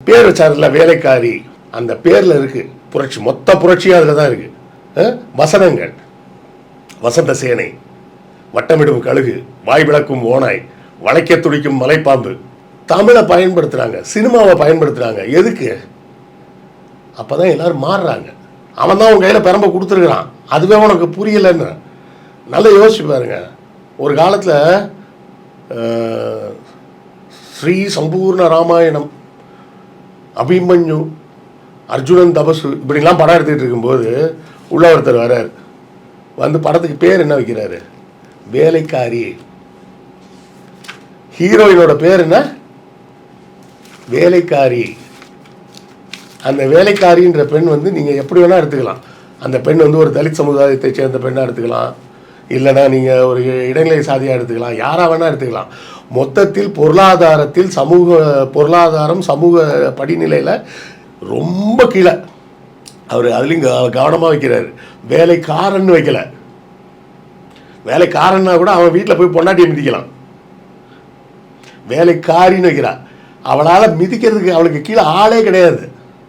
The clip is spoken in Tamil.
பேர் வச்சாருல வேலைக்காரி, அந்த பேரில் இருக்குது புரட்சி, மொத்த புரட்சியும் அதில் தான் இருக்குது. வசனங்கள்: வசந்த சேனை, வட்டமிடும் கழுகு, வாய் விளக்கும் ஓனாய், வளைக்க துடிக்கும் மலைப்பாம்பு. தமிழை பயன்படுத்துகிறாங்க, சினிமாவை பயன்படுத்துகிறாங்க. எதுக்கு? அப்போ தான் எல்லோரும் மாறுறாங்க. அவன் தான் உன் கையில் பெரம்ப கொடுத்துருக்குறான், அதுவே உனக்கு புரியலைன்னு. நல்லா யோசிச்சு பாருங்க. ஒரு காலத்தில் ஸ்ரீ சம்பூர்ண ராமாயணம், அபிமன்யு, அர்ஜுனன் தபசு, இப்படிலாம் படம் எடுத்துக்கிட்டு இருக்கும்போது உள்ள ஒருத்தர் வர்றார். வந்து படத்துக்கு பேர் என்ன வைக்கிறாரு? வேலைக்காரி. ஹீரோயினோட பேர் என்ன? வேலைக்காரி. அந்த வேலைக்காரின்ற பெண் வந்து நீங்கள் எப்படி வேணால் எடுத்துக்கலாம். அந்த பெண் வந்து ஒரு தலித் சமுதாயத்தை சேர்ந்த பெண்ணாக எடுத்துக்கலாம், இல்லைனா நீங்கள் ஒரு இடைநிலை சாதியாக எடுத்துக்கலாம், யாராக வேணால் எடுத்துக்கலாம். மொத்தத்தில் பொருளாதாரத்தில் பொருளாதாரம் சமூக படிநிலையில் ரொம்ப கீழே. அவர் அதுலேயும் கவனமாக வைக்கிறார். வேலைக்காரன்னு வைக்கல. வேலைக்காரன்னா கூட அவன் வீட்டில் போய் பொண்டாட்டியை மிதிக்கலாம். வேலைக்காரின்னு வைக்கிறார். அவளால் மிதிக்கிறதுக்கு அவளுக்கு கீழே ஆளே கிடையாது.